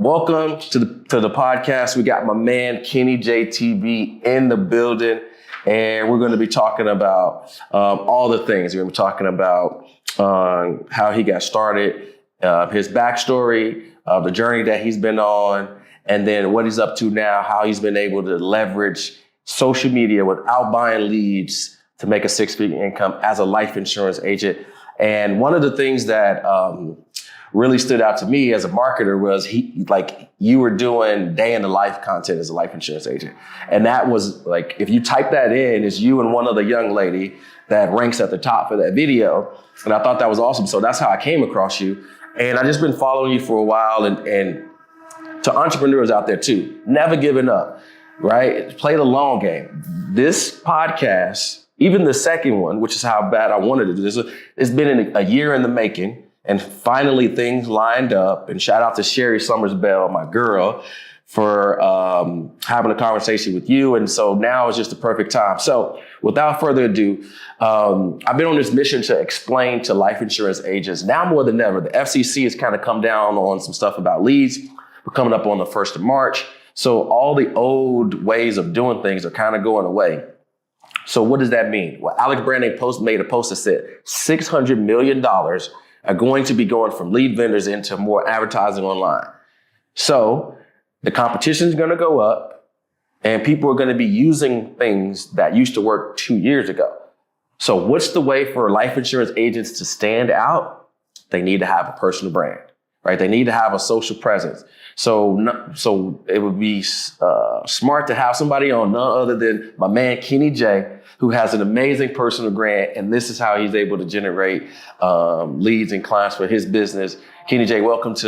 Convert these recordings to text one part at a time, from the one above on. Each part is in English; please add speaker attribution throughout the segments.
Speaker 1: Welcome to the podcast. We got my man Kenny JTV in the building, and we're going to be talking about all the things. We're going to be talking about how he got started, his backstory, the journey that he's been on, and then what he's up to now, how he's been able to leverage social media without buying leads to make a six-figure income as a life insurance agent. And one of the things that really stood out to me as a marketer was you were doing day in the life content as a life insurance agent. And that was like, if you type that in, it's you and one other young lady that ranks at the top for that video. And I thought that was awesome. So that's how I came across you. And I just been following you for a while, and to entrepreneurs out there too, never giving up, right? Play the long game. This podcast, even the second one, which is how bad I wanted to do this, it's been a year in the making. And finally, things lined up. And shout out to Sherry Summers Bell, my girl, for having a conversation with you. And so now is just the perfect time. So without further ado, I've been on this mission to explain to life insurance agents now more than ever. The FCC has kind of come down on some stuff about leads. We're coming up on the 1st of March. So all the old ways of doing things are kind of going away. So what does that mean? Well, Alex Branding made a post that said $600 million are going to be going from lead vendors into more advertising online. So the competition is going to go up, and people are going to be using things that used to work 2 years ago. So what's the way for life insurance agents to stand out? They need to have a personal brand, right? They need to have a social presence. So it would be smart to have somebody on, none other than my man Kenny J, who has an amazing personal brand, and this is how he's able to generate leads and clients for his business. Kenny J, welcome to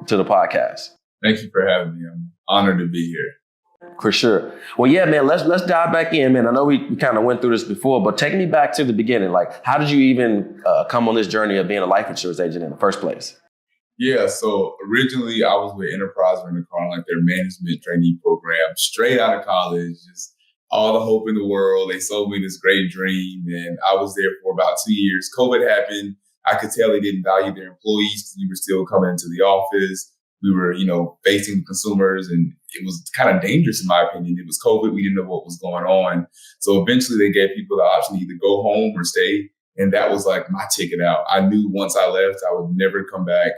Speaker 1: the podcast.
Speaker 2: Thank you for having me. I'm honored to be here.
Speaker 1: For sure. Well, yeah, man, let's dive back in, man. I know we kind of went through this before, but take me back to the beginning. Like, how did you even come on this journey of being a life insurance agent in the first place?
Speaker 2: Yeah, so originally I was with Enterprise Rent-A-Car, like their management trainee program, straight out of college, just all the hope in the world. They sold me this great dream, and I was there for about 2 years. COVID happened. I could tell they didn't value their employees because we were still coming into the office. We were, facing consumers, and it was kind of dangerous in my opinion. It was COVID. We didn't know what was going on. So eventually they gave people the option to either go home or stay. And that was like my ticket out. I knew once I left, I would never come back.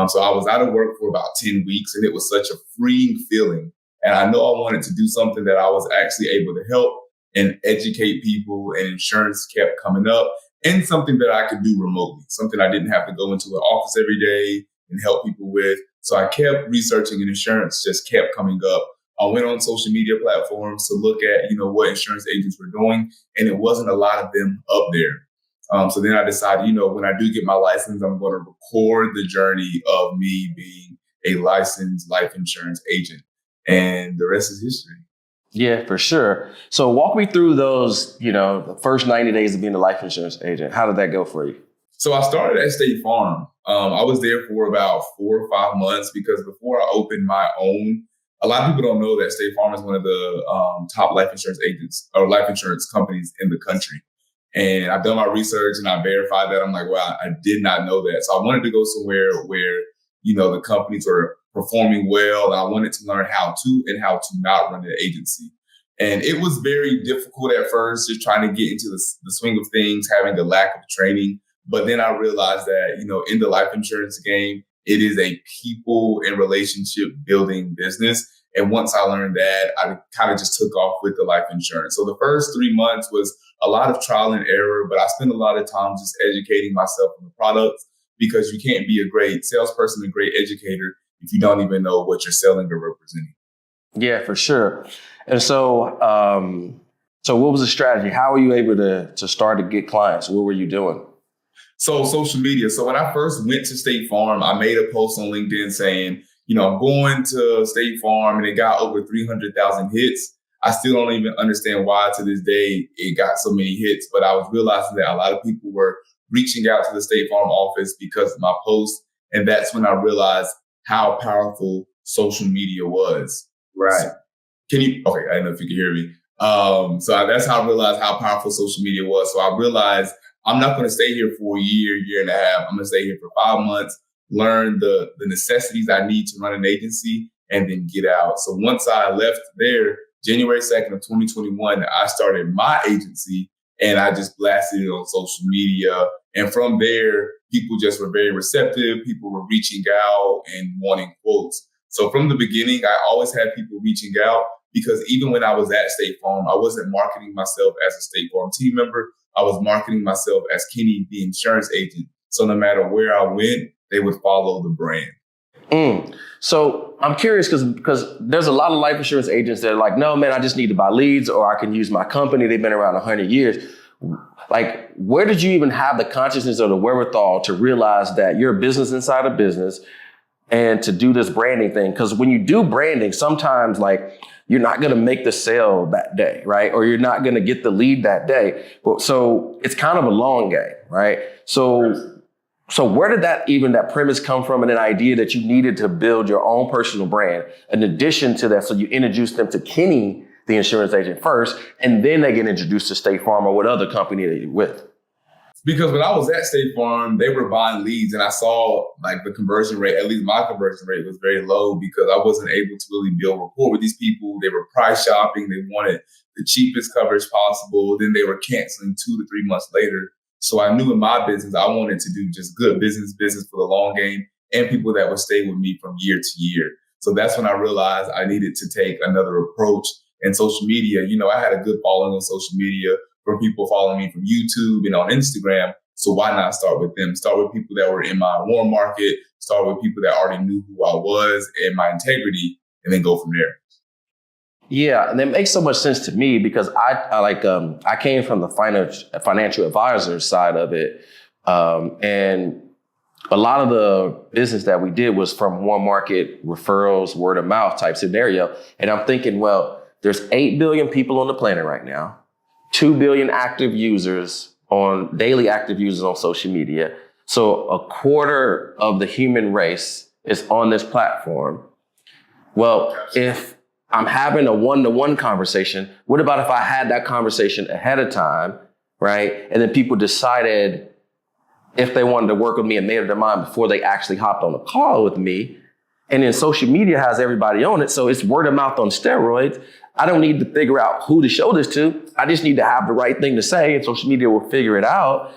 Speaker 2: So I was out of work for about 10 weeks, and it was such a freeing feeling. And I know I wanted to do something that I was actually able to help and educate people, and insurance kept coming up, and something that I could do remotely, something I didn't have to go into an office every day and help people with. So I kept researching, and insurance just kept coming up. I went on social media platforms to look at, what insurance agents were doing, and it wasn't a lot of them up there. So then I decided, when I do get my license, I'm going to record the journey of me being a licensed life insurance agent. And the rest is history.
Speaker 1: Yeah, for sure. So walk me through those, the first 90 days of being a life insurance agent. How did that go for you?
Speaker 2: So I started at State Farm. I was there for about 4 or 5 months because before I opened my own, a lot of people don't know that State Farm is one of the top life insurance agents or life insurance companies in the country. And I've done my research and I verified that. I'm like, wow, I did not know that. So I wanted to go somewhere where, the companies were performing well. And I wanted to learn how to and how to not run an agency. And it was very difficult at first, just trying to get into the swing of things, having a lack of training. But then I realized that, in the life insurance game, it is a people and relationship building business. And once I learned that, I kind of just took off with the life insurance. So the first 3 months was a lot of trial and error, but I spent a lot of time just educating myself on the products, because you can't be a great salesperson, a great educator, if you don't even know what you're selling or representing.
Speaker 1: Yeah, for sure. And so, what was the strategy? How were you able to start to get clients? What were you doing?
Speaker 2: So social media. So when I first went to State Farm, I made a post on LinkedIn saying, I'm going to State Farm, and it got over 300,000 hits. I still don't even understand why to this day it got so many hits, but I was realizing that a lot of people were reaching out to the State Farm office because of my post. And that's when I realized how powerful social media was.
Speaker 1: Right.
Speaker 2: Okay, I don't know if you can hear me. So that's how I realized how powerful social media was. So I realized I'm not going to stay here for a year and a half. I'm going to stay here for 5 months. learn the necessities I need to run an agency, and then get out. So once I left there, January 2nd of 2021, I started my agency and I just blasted it on social media. And from there, people just were very receptive. People were reaching out and wanting quotes. So from the beginning, I always had people reaching out because even when I was at State Farm, I wasn't marketing myself as a State Farm team member. I was marketing myself as Kenny, the insurance agent. So no matter where I went, they would follow the brand.
Speaker 1: So I'm curious because there's a lot of life insurance agents that are like, no, man, I just need to buy leads or I can use my company. They've been around 100 years. Like, where did you even have the consciousness or the wherewithal to realize that you're a business inside a business and to do this branding thing? Because when you do branding, sometimes like you're not going to make the sale that day, right? Or you're not going to get the lead that day. So it's kind of a long game, right? So where did that premise come from, and an idea that you needed to build your own personal brand in addition to that? So you introduced them to Kenny, the insurance agent first, and then they get introduced to State Farm or what other company that you're with.
Speaker 2: Because when I was at State Farm, they were buying leads and I saw like the conversion rate, at least my conversion rate was very low because I wasn't able to really build rapport with these people. They were price shopping. They wanted the cheapest coverage possible. Then they were canceling 2 to 3 months later. So I knew in my business, I wanted to do just good business for the long game and people that would stay with me from year to year. So that's when I realized I needed to take another approach. And social media, I had a good following on social media from people following me from YouTube and on Instagram. So why not start with them? Start with people that were in my warm market, start with people that already knew who I was and my integrity, and then go from there.
Speaker 1: Yeah, and it makes so much sense to me because I came from the financial advisor side of it, and a lot of the business that we did was from warm market referrals, word of mouth type scenario. And I'm thinking, well, there's 8 billion people on the planet right now, 2 billion daily active users on social media. So a quarter of the human race is on this platform. Well, if I'm having a one-to-one conversation, what about if I had that conversation ahead of time, right? And then people decided if they wanted to work with me and made up their mind before they actually hopped on a call with me. And then social media has everybody on it. So it's word of mouth on steroids. I don't need to figure out who to show this to. I just need to have the right thing to say and social media will figure it out.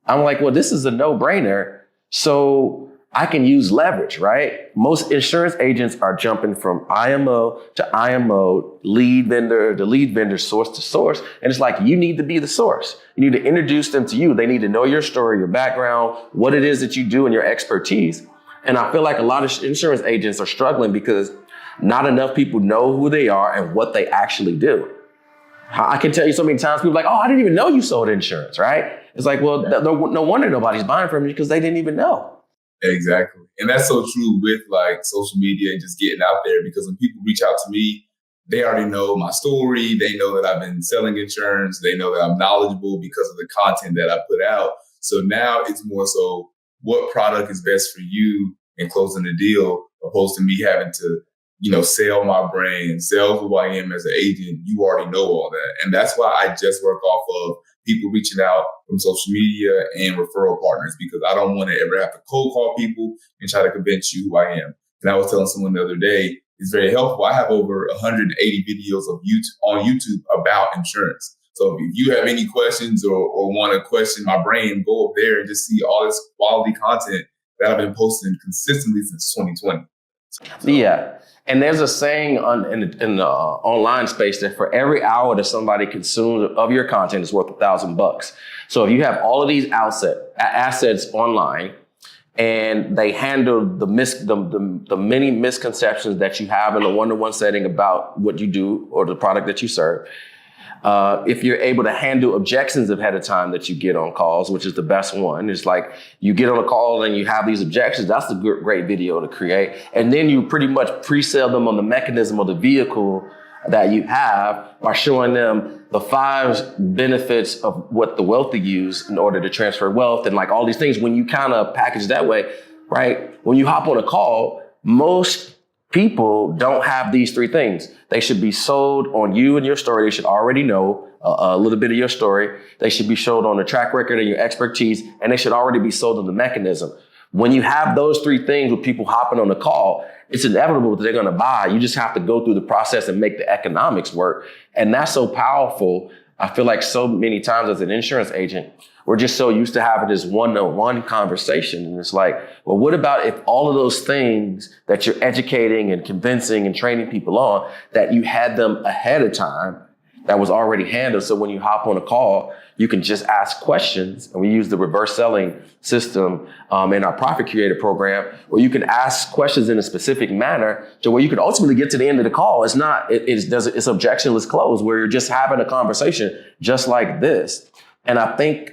Speaker 1: I'm like, well, this is a no-brainer. So I can use leverage, right? Most insurance agents are jumping from IMO to IMO, lead vendor to lead vendor, source to source. And it's like, you need to be the source. You need to introduce them to you. They need to know your story, your background, what it is that you do and your expertise. And I feel like a lot of insurance agents are struggling because not enough people know who they are and what they actually do. I can tell you so many times people are like, oh, I didn't even know you sold insurance, right? It's like, well, no wonder nobody's buying from you because they didn't even know.
Speaker 2: Exactly. And that's so true with like social media and just getting out there, because when people reach out to me, they already know my story. They know that I've been selling insurance. They know that I'm knowledgeable because of the content that I put out. So now it's more so what product is best for you and closing the deal, opposed to me having to, sell my brand, sell who I am as an agent. You already know all that. And that's why I just work off of people reaching out from social media and referral partners, because I don't want to ever have to cold call people and try to convince you who I am. And I was telling someone the other day, it's very helpful. I have over 180 videos on YouTube about insurance. So if you have any questions or want to question my brain, go up there and just see all this quality content that I've been posting consistently since 2020. So,
Speaker 1: yeah. And there's a saying in the online space that for every hour that somebody consumes of your content is worth $1,000. So if you have all of these assets online and they handle the many misconceptions that you have in a one-to-one setting about what you do or the product that you serve, if you're able to handle objections ahead of time that you get on calls, which is the best one, it's like you get on a call and you have these objections. That's a great video to create. And then you pretty much pre-sell them on the mechanism of the vehicle that you have by showing them the 5 benefits of what the wealthy use in order to transfer wealth and like all these things. When you kind of package that way, right? When you hop on a call, most people don't have these 3 things. They should be sold on you and your story. They should already know a little bit of your story. They should be sold on the track record and your expertise, and they should already be sold on the mechanism. When you have those three things with people hopping on the call, it's inevitable that they're going to buy. You just have to go through the process and make the economics work. And that's so powerful. I feel like so many times as an insurance agent, we're just so used to having this one-on-one conversation. And it's like, well, what about if all of those things that you're educating and convincing and training people on, that you had them ahead of time, that was already handled. So when you hop on a call, you can just ask questions. And we use the reverse selling system in our Profit Creator program, where you can ask questions in a specific manner to where you can ultimately get to the end of the call. It's objectionless close, where you're just having a conversation just like this. And I think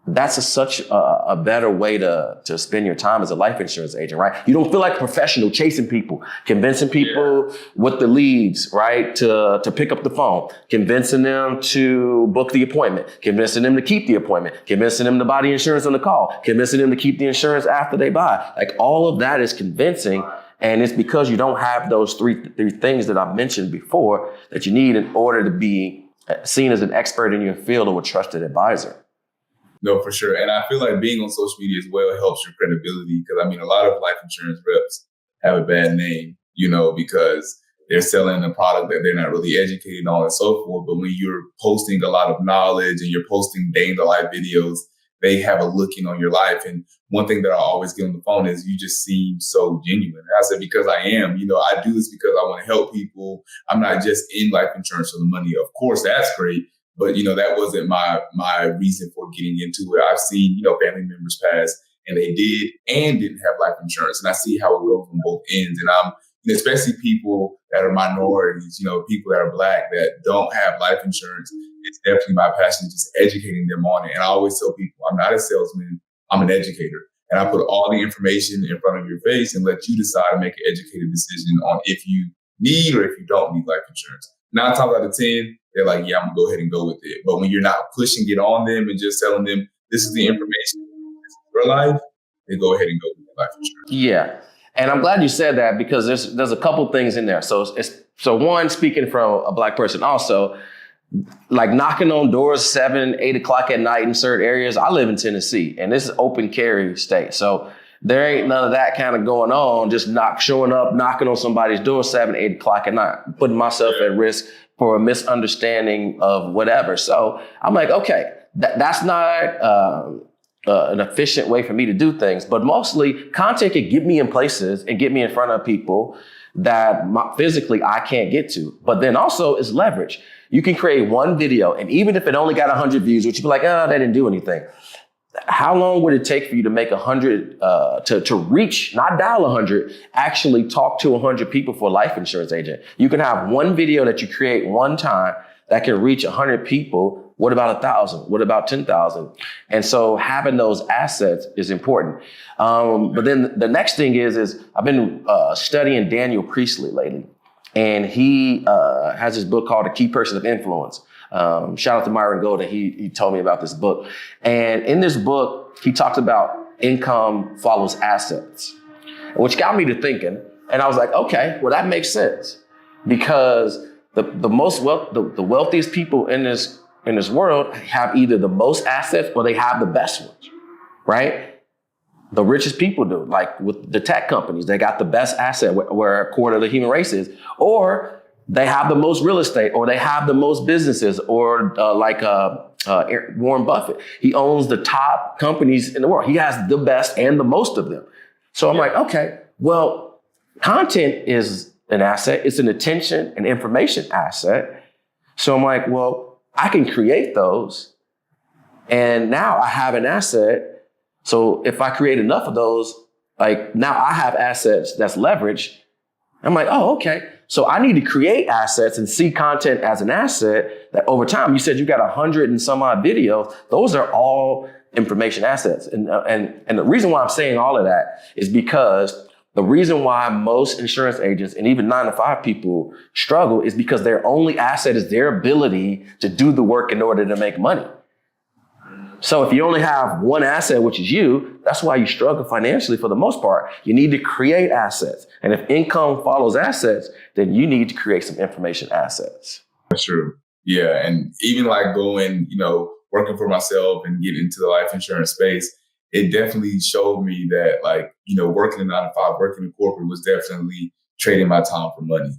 Speaker 1: that's such a better way to spend your time as a life insurance agent, right? You don't feel like a professional chasing people, convincing people with the leads, right? To pick up the phone, convincing them to book the appointment, convincing them to keep the appointment, convincing them to buy the insurance on the call, convincing them to keep the insurance after they buy. Like, all of that is convincing. And it's because you don't have those three things that I mentioned before that you need in order to be seen as an expert in your field or a trusted advisor.
Speaker 2: No, for sure. And I feel like being on social media as well helps your credibility, because I mean, a lot of life insurance reps have a bad name, because they're selling a product that they're not really educated on and so forth. But when you're posting a lot of knowledge and you're posting day in the life videos, they have a look in on your life. And one thing that I always get on the phone is, you just seem so genuine. And I said, because I am, I do this because I want to help people. I'm not just in life insurance for the money. Of course, that's great. But, that wasn't my reason for getting into it. I've seen, family members pass and they did and didn't have life insurance. And I see how it goes from both ends. And especially people that are minorities, people that are Black that don't have life insurance. It's definitely my passion, just educating them on it. And I always tell people, I'm not a salesman, I'm an educator. And I put all the information in front of your face and let you decide and make an educated decision on if you need or if you don't need life insurance. 9 times out of 10, they're like, yeah, I'm gonna go ahead and go with it. But when you're not pushing it on them and just telling them, this is the information, this is your life, they go ahead and go with life insurance.
Speaker 1: Yeah. And I'm glad you said that, because there's a couple things in there. So one, speaking from a Black person also, like knocking on doors 7, 8 o'clock at night in certain areas. I live in Tennessee and this is open carry state. So there ain't none of that kind of going on, just showing up, knocking on somebody's door 7, 8 o'clock at night, putting myself at risk for a misunderstanding of whatever. So I'm like, okay, that's not an efficient way for me to do things. But mostly content can get me in places and get me in front of people that physically I can't get to. But then also it's leverage. You can create one video, and even if it only got 100 views, which you'd be like, oh, that didn't do anything. How long would it take for you to make 100, to reach, not dial 100, actually talk to 100 people for a life insurance agent? You can have one video that you create one time that can reach 100 people. What about 1,000? What about 10,000? And so having those assets is important. But then the next thing is I've been studying Daniel Priestley lately, and he has this book called The Key Person of Influence. Shout out to Myron Golden. He told me about this book. And in this book, he talks about income follows assets, which got me to thinking. And I was like, okay, well, that makes sense, because the wealthiest people in this world have either the most assets or they have the best ones, right? The richest people do, like with the tech companies, they got the best asset where a quarter of the human race is, or they have the most real estate, or they have the most businesses, or Warren Buffett. He owns the top companies in the world. He has the best and the most of them. So I'm like, okay, well, content is an asset. It's an attention and information asset. So I'm like, well, I can create those, and now I have an asset. So if I create enough of those, like now I have assets that's leveraged. I'm like, oh, okay. So I need to create assets and see content as an asset that over time, you said you got 100 and some odd videos. Those are all information assets. And the reason why I'm saying all of that is because the reason why most insurance agents and even 9-to-5 people struggle is because their only asset is their ability to do the work in order to make money. So if you only have one asset, which is you, that's why you struggle financially for the most part. You need to create assets. And if income follows assets, then you need to create some information assets.
Speaker 2: That's true. Yeah. And even like going, working for myself and getting into the life insurance space, it definitely showed me that, like, working a 9 to 5, working in corporate was definitely trading my time for money.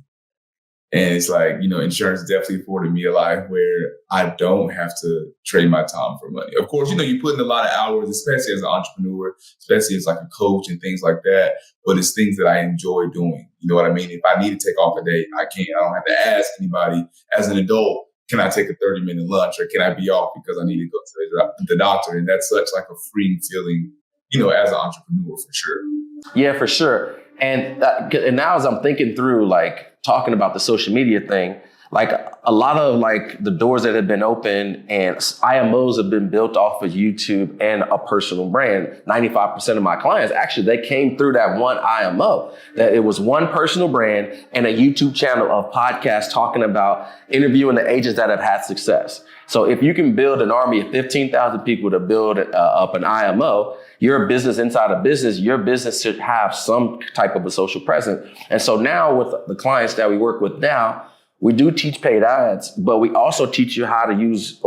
Speaker 2: And it's like, insurance definitely afforded me a life where I don't have to trade my time for money. Of course, you put in a lot of hours, especially as an entrepreneur, especially as like a coach and things like that. But it's things that I enjoy doing. You know what I mean? If I need to take off a day, I can. I don't have to ask anybody as an adult, can I take a 30-minute lunch, or can I be off because I need to go to the doctor? And that's such like a freeing feeling, as an entrepreneur, for sure.
Speaker 1: Yeah, for sure. And now as I'm thinking through, like, talking about the social media thing, like a lot of like the doors that have been opened and IMOs have been built off of YouTube and a personal brand. 95% of my clients, actually, they came through that one IMO, that it was one personal brand and a YouTube channel of podcasts talking about interviewing the agents that have had success. So if you can build an army of 15,000 people to build up an IMO, your business inside a business, your business should have some type of a social presence. And so now with the clients that we work with now, we do teach paid ads, but we also teach you how to use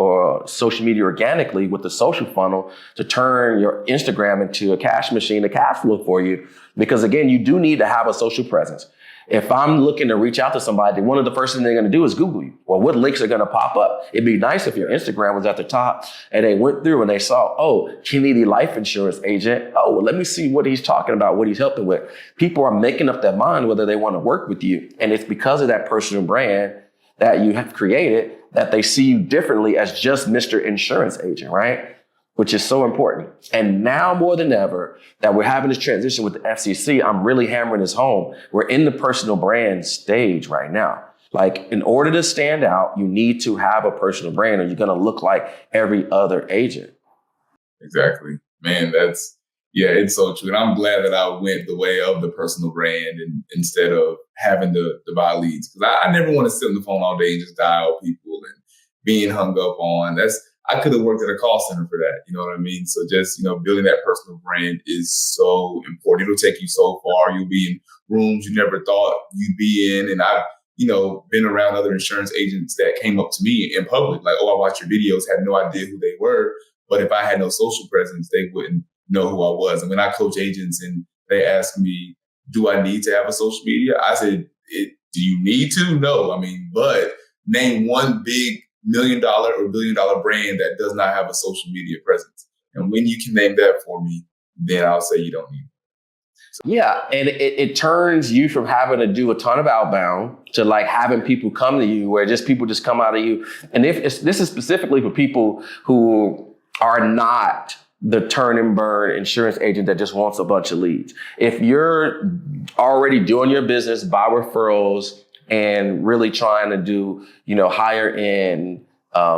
Speaker 1: social media organically with the social funnel to turn your Instagram into a cash machine, a cash flow for you. Because again, you do need to have a social presence. If I'm looking to reach out to somebody, one of the first things they're going to do is Google you. Well, what links are going to pop up? It'd be nice if your Instagram was at the top and they went through and they saw, oh, Kennedy life insurance agent. Oh, well, let me see what he's talking about, what he's helping with. People are making up their mind whether they want to work with you. And it's because of that personal brand that you have created that they see you differently as just Mr. Insurance Agent, right? Which is so important. And now more than ever that we're having this transition with the FCC, I'm really hammering this home. We're in the personal brand stage right now. Like, in order to stand out, you need to have a personal brand or you're going to look like every other agent.
Speaker 2: Exactly. Man, it's so true. And I'm glad that I went the way of the personal brand and instead of having to buy leads. Because I never want to sit on the phone all day and just dial people and being hung up on. I could have worked at a call center for that. You know what I mean? So just, building that personal brand is so important. It'll take you so far. You'll be in rooms you never thought you'd be in. And I've, been around other insurance agents that came up to me in public, like, oh, I watched your videos, had no idea who they were. But if I had no social presence, they wouldn't know who I was. And when I coach agents and they ask me, do I need to have a social media? I said, do you need to? No. I mean, but name one big $1 million or $1 billion brand that does not have a social media presence. And when you can name that for me, then I'll say you don't need it.
Speaker 1: Yeah. And it turns you from having to do a ton of outbound to like having people come to you where people just come out of you. And this is specifically for people who are not the turn and burn insurance agent that just wants a bunch of leads. If you're already doing your business by referrals and really trying to do, higher end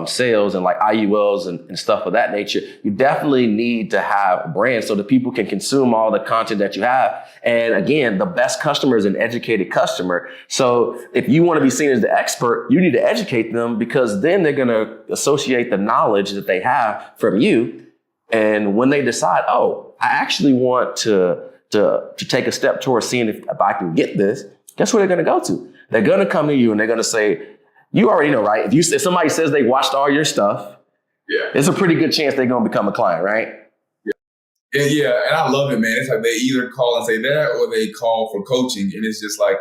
Speaker 1: sales and like IULs and stuff of that nature, you definitely need to have a brand so that people can consume all the content that you have. And again, the best customer is an educated customer. So if you want to be seen as the expert, you need to educate them because then they're going to associate the knowledge that they have from you. And when they decide, oh, I actually want to take a step towards seeing if I can get this, guess where they're going to go to? They're going to come to you and they're going to say, you already know, right? If somebody says they watched all your stuff, it's a pretty good chance they're going to become a client, right?
Speaker 2: Yeah. And I love it, man. It's like they either call and say that or they call for coaching. And it's just like,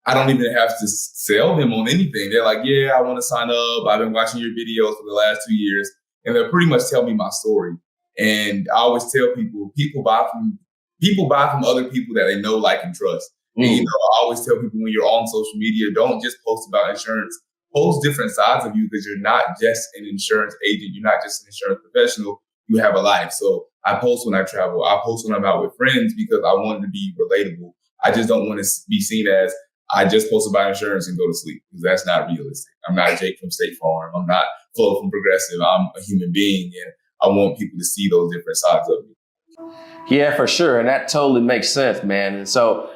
Speaker 2: I don't even have to sell them on anything. They're like, yeah, I want to sign up. I've been watching your videos for the last 2 years. And they'll pretty much tell me my story. And I always tell people buy from other people that they know, like, and trust. And, I always tell people when you're on social media, don't just post about insurance. Post different sides of you because you're not just an insurance agent. You're not just an insurance professional. You have a life. So I post when I travel. I post when I'm out with friends because I want to be relatable. I just don't want to be seen as I just post about insurance and go to sleep because that's not realistic. I'm not Jake from State Farm. I'm not Flo from Progressive. I'm a human being and I want people to see those different sides of me.
Speaker 1: Yeah, for sure. And that totally makes sense, man. And so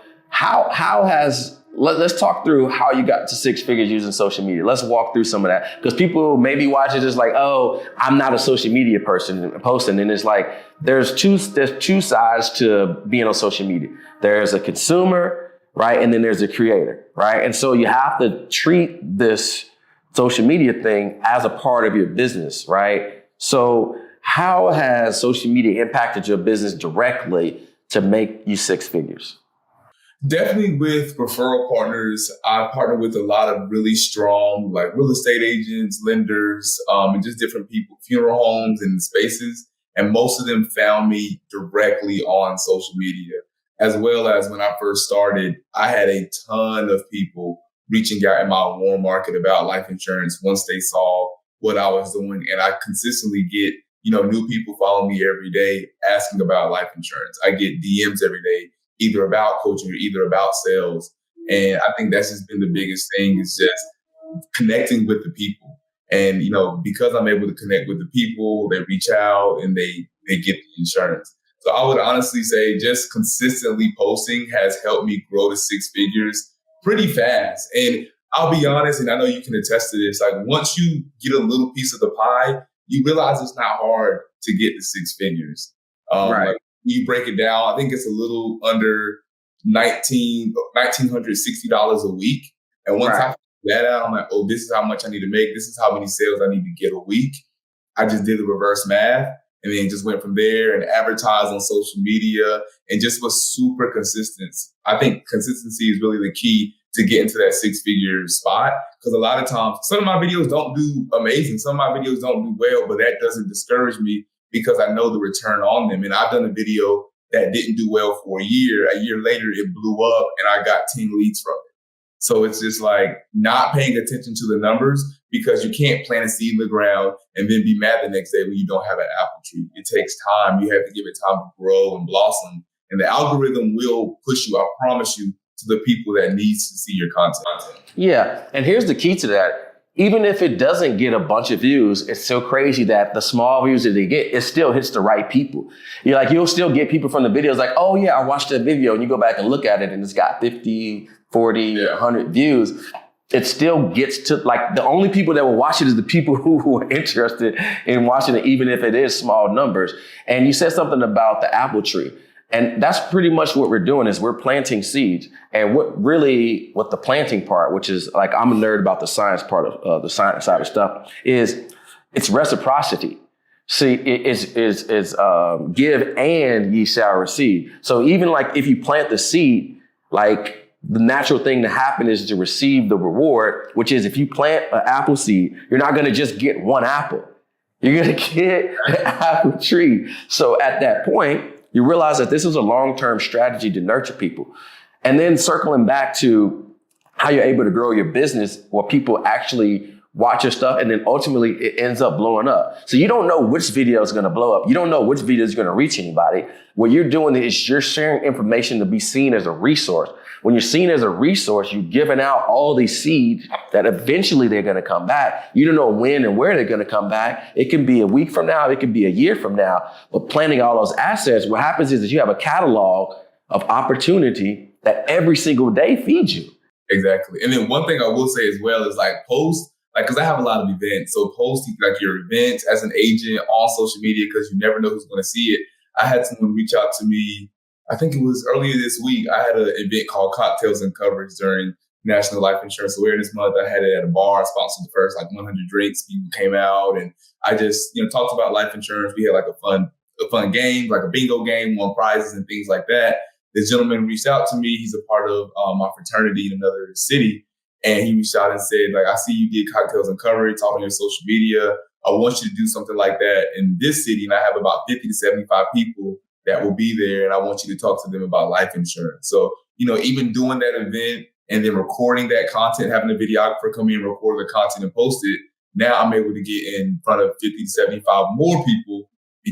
Speaker 1: let's talk through how you got to 6 figures using social media. Let's walk through some of that because people maybe watch it just like, oh, I'm not a social media person posting. And it's like, there's two sides to being on social media. There's a consumer, right? And then there's a creator, right? And so you have to treat this social media thing as a part of your business, right? So how has social media impacted your business directly to make you six figures?
Speaker 2: Definitely with referral partners. I partner with a lot of really strong, like real estate agents, lenders, and just different people, funeral homes and spaces. And most of them found me directly on social media, as well as when I first started, I had a ton of people reaching out in my warm market about life insurance once they saw what I was doing. And I consistently get, new people following me every day asking about life insurance. I get DMs every day, either about coaching or either about sales. And I think that's just been the biggest thing, is just connecting with the people. And, because I'm able to connect with the people, they reach out and they get the insurance. So I would honestly say just consistently posting has helped me grow to six figures pretty fast. And I'll be honest, and I know you can attest to this, like once you get a little piece of the pie, you realize it's not hard to get to six figures.
Speaker 1: Right.
Speaker 2: Like, you break it down, I think it's a little under $1,960 a week. And once I figure that out, I'm like, oh, this is how much I need to make. This is how many sales I need to get a week. I just did the reverse math and then just went from there and advertised on social media and just was super consistent. I think consistency is really the key to get into that six-figure spot. Because a lot of times, some of my videos don't do amazing. Some of my videos don't do well, but that doesn't discourage me because I know the return on them. And I've done a video that didn't do well for a year. A year later, it blew up and I got 10 leads from it. So it's just like not paying attention to the numbers, because you can't plant a seed in the ground and then be mad the next day when you don't have an apple tree. It takes time. You have to give it time to grow and blossom. And the algorithm will push you, I promise you, to the people that needs to see your content.
Speaker 1: Yeah. And here's the key to that. Even if it doesn't get a bunch of views, it's so crazy that the small views that they get, it still hits the right people. You'll still get people from the videos like, oh yeah, I watched that video, and you go back and look at it and it's got 50, 40, 100 views. It still gets to, like, the only people that will watch it is the people who are interested in watching it, even if it is small numbers. And you said something about the apple tree. And that's pretty much what we're doing, is we're planting seeds. And what the planting part, which is like, I'm a nerd about the science part of the science side of stuff, is it's reciprocity. See, it's give and ye shall receive. So even like if you plant the seed, like the natural thing to happen is to receive the reward, which is if you plant an apple seed, you're not going to just get one apple. You're going to get an apple tree. So at that point, you realize that this is a long-term strategy to nurture people. And then circling back to how you're able to grow your business, where people actually watch your stuff and then ultimately it ends up blowing up. So you don't know which video is going to blow up. You don't know which video is going to reach anybody. What you're doing is you're sharing information to be seen as a resource. When you're seen as a resource, you're giving out all these seeds that eventually they're going to come back. You don't know when and where they're going to come back. It can be a week from now. It can be a year from now. But planting all those assets, what happens is that you have a catalog of opportunity that every single day feeds you.
Speaker 2: Exactly. And then one thing I will say as well is like post, like, because I have a lot of events. So posting like your events as an agent on social media, because you never know who's going to see it. I had someone reach out to me, I think it was earlier this week. I had an event called Cocktails and Coverage during National Life Insurance Awareness Month. I had it at a bar, sponsored the first 100 drinks. People came out and I just, talked about life insurance. We had like a fun game, like a bingo game, won prizes and things like that. This gentleman reached out to me. He's a part of my fraternity in another city. And he reached out and said, like, I see you did Cocktails and Coverage, talk on your social media. I want you to do something like that in this city. And I have about 50 to 75 people that will be there. And I want you to talk to them about life insurance. So, even doing that event and then recording that content, having a videographer come in and record the content and post it, now I'm able to get in front of 50 to 75 more people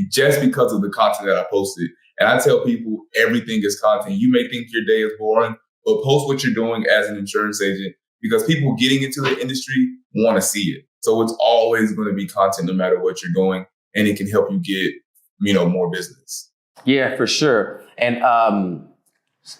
Speaker 2: just because of the content that I posted. And I tell people everything is content. You may think your day is boring, but post what you're doing as an insurance agent, because people getting into the industry want to see it. So it's always going to be content no matter what you're doing, and it can help you get, more business.
Speaker 1: Yeah, for sure. And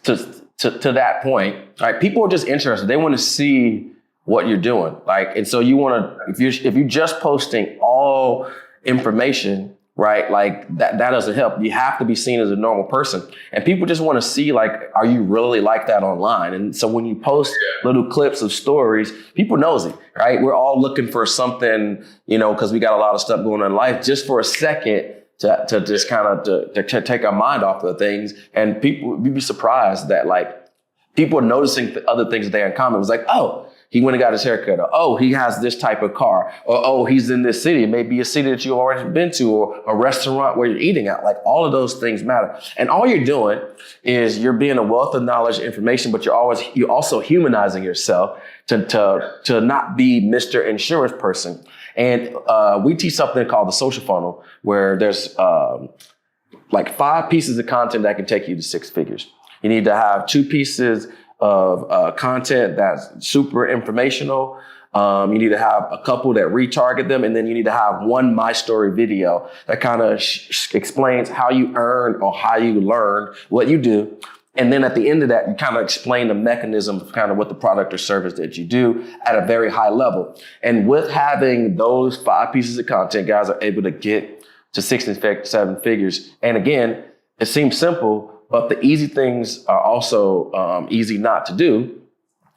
Speaker 1: to that point, right? People are just interested. They want to see what you're doing. And so you want to, if you're just posting all information, right? Like that doesn't help. You have to be seen as a normal person. And people just want to see, like, are you really like that online? And so when you post little clips of stories, people knows it, right? We're all looking for something, because we got a lot of stuff going on in life, just for a second to just kind of to take our mind off of things. And people, you'd be surprised that like people are noticing other things that they have in common. It was like, oh, he went and got his haircut, or oh, he has this type of car, or oh, he's in this city. It may be a city that you've already been to, or a restaurant where you're eating at. Like all of those things matter. And all you're doing is you're being a wealth of knowledge and information, but you're also humanizing yourself to not be Mr. Insurance person. And we teach something called the social funnel, where there's like 5 pieces of content that can take you to 6 figures. You need to have 2 pieces of content that's super informational. You need to have a couple that retarget them, and then you need to have one My Story video that kind of explains how you earn or how you learn what you do. And then at the end of that, you kind of explain the mechanism of kind of what the product or service that you do at a very high level. And with having those 5 pieces of content, guys are able to get to 6 and 7 figures. And again, it seems simple, but the easy things are also easy not to do.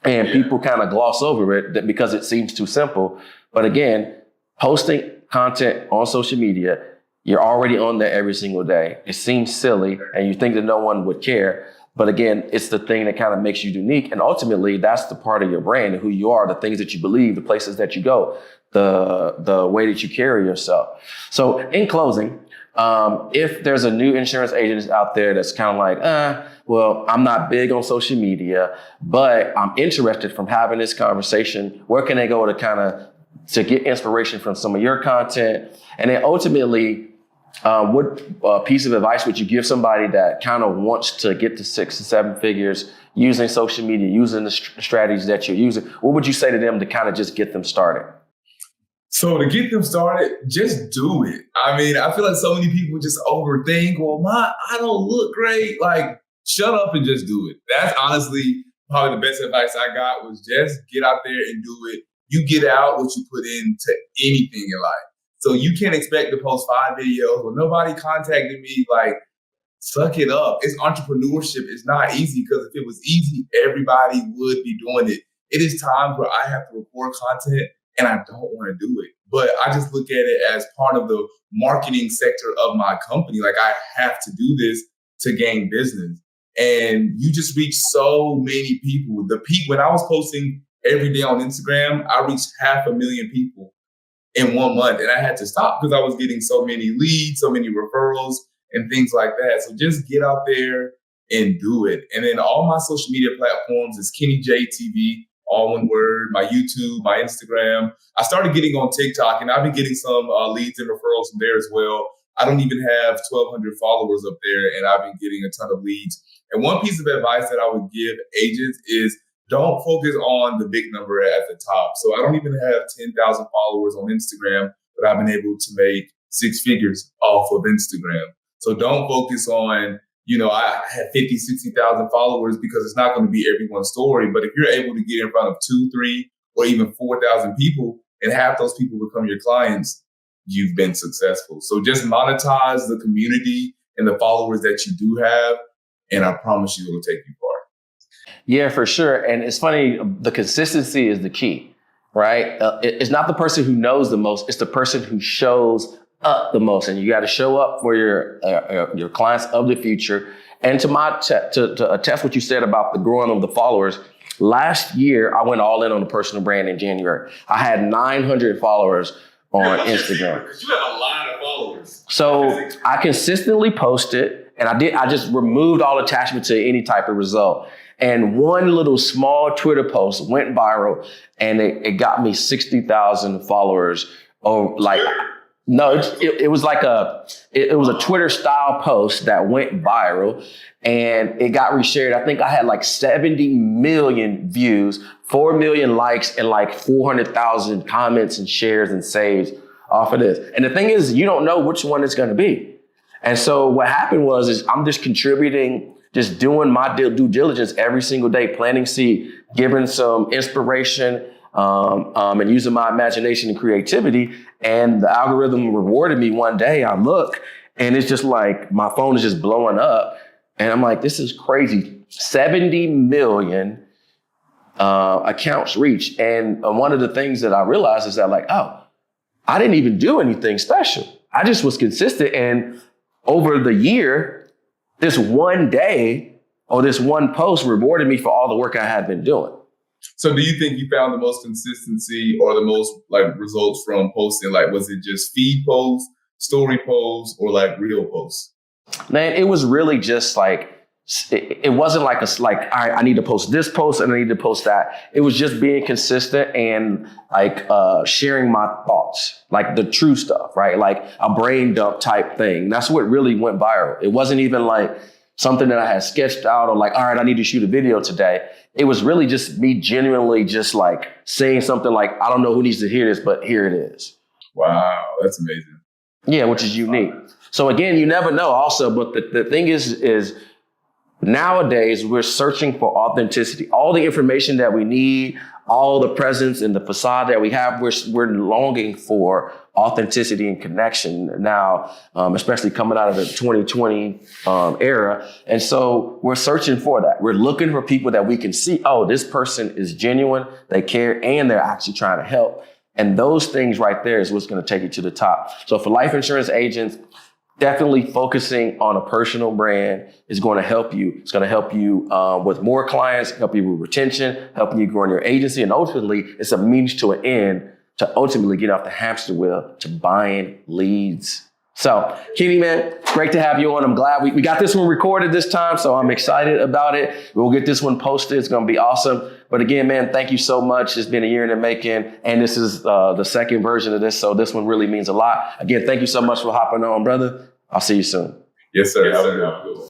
Speaker 1: And people kind of gloss over it because it seems too simple. But again, posting content on social media, you're already on there every single day. It seems silly and you think that no one would care. But again, it's the thing that kind of makes you unique. And ultimately, that's the part of your brand and who you are, the things that you believe, the places that you go, the way that you carry yourself. So in closing, if there's a new insurance agent out there that's kind of like, well, I'm not big on social media, but I'm interested from having this conversation, where can they go to get inspiration from some of your content? And then ultimately, what piece of advice would you give somebody that kind of wants to get to 6 to 7 figures using social media, using the strategies that you're using? What would you say to them to kind of just get them started?
Speaker 2: So to get them started, just do it. I mean, I feel like so many people just overthink, well, I don't look great. Like, shut up and just do it. That's honestly probably the best advice I got, was just get out there and do it. You get out what you put into anything in life. So you can't expect to post 5 videos. Well, nobody contacted me. Like, suck it up. It's entrepreneurship. It's not easy, because if it was easy, everybody would be doing it. It is times where I have to record content and I don't want to do it. But I just look at it as part of the marketing sector of my company. Like, I have to do this to gain business. And you just reach so many people. The peak, when I was posting every day on Instagram, I reached 500,000 people in 1 month. And I had to stop because I was getting so many leads, so many referrals and things like that. So just get out there and do it. And then all my social media platforms is Kenny J TV, all one word, my YouTube, my Instagram. I started getting on TikTok, and I've been getting some leads and referrals from there as well. I don't even have 1,200 followers up there, and I've been getting a ton of leads. And one piece of advice that I would give agents is don't focus on the big number at the top. So I don't even have 10,000 followers on Instagram, but I've been able to make 6 figures off of Instagram. So don't focus on, I have 50, 60,000 followers, because it's not going to be everyone's story. But if you're able to get in front of 2, 3, or even 4,000 people and have those people become your clients, you've been successful. So just monetize the community and the followers that you do have, and I promise you it'll take you far.
Speaker 1: Yeah, for sure. And it's funny, the consistency is the key, right? It's not the person who knows the most, it's the person who shows up the most. And you got to show up for your clients of the future. And to attest what you said about the growing of the followers, last year I went all in on the personal brand in January. I had 900 followers on Instagram.
Speaker 2: You have a lot of followers.
Speaker 1: So I consistently posted, and I just removed all attachment to any type of result. And one little small Twitter post went viral, and it got me 60,000 followers. No, it was like it was a Twitter style post that went viral, and it got reshared. I think I had like 70 million views, 4 million likes, and like 400,000 comments and shares and saves off of this. And the thing is, you don't know which one it's going to be. And so what happened is I'm just contributing, just doing my due diligence every single day, planting seed, giving some inspiration. and using my imagination and creativity. And the algorithm rewarded me one day. I look and it's just like my phone is just blowing up. And I'm like, this is crazy. 70 million accounts reached. And one of the things that I realized is that like, oh, I didn't even do anything special. I just was consistent. And over the year, this one day or this one post rewarded me for all the work I had been doing.
Speaker 2: So do you think you found the most consistency or the most like results from posting? Like, was it just feed posts, story posts, or like reel posts?
Speaker 1: Man, it was really just like, it wasn't like all right, I need to post this post and I need to post that. It was just being consistent and like sharing my thoughts, like the true stuff, right? Like a brain dump type thing. That's what really went viral. It wasn't even like something that I had sketched out or like, all right, I need to shoot a video today. It was really just me genuinely just like saying something like, I don't know who needs to hear this, but here it is.
Speaker 2: Wow, that's amazing.
Speaker 1: Yeah, which is unique. So again, you never know also, but the thing is nowadays we're searching for authenticity. All the information that we need, all the presence and the facade that we have, we're longing for authenticity and connection now, especially coming out of the 2020 era. And so we're searching for that. We're looking for people that we can see, oh, this person is genuine, they care, and they're actually trying to help. And those things right there is what's going to take you to the top. So for life insurance agents, definitely focusing on a personal brand is going to help you. It's going to help you with more clients, help you with retention, helping you grow in your agency. And ultimately, it's a means to an end to ultimately get off the hamster wheel to buying leads. So, Kenny, man, great to have you on. I'm glad we got this one recorded this time, so I'm excited about it. We'll get this one posted. It's going to be awesome. But again, man, thank you so much. It's been a year in the making, and this is the second version of this, so this one really means a lot. Again, thank you so much for hopping on, brother. I'll see you soon.
Speaker 2: Yes, sir. Have a good one.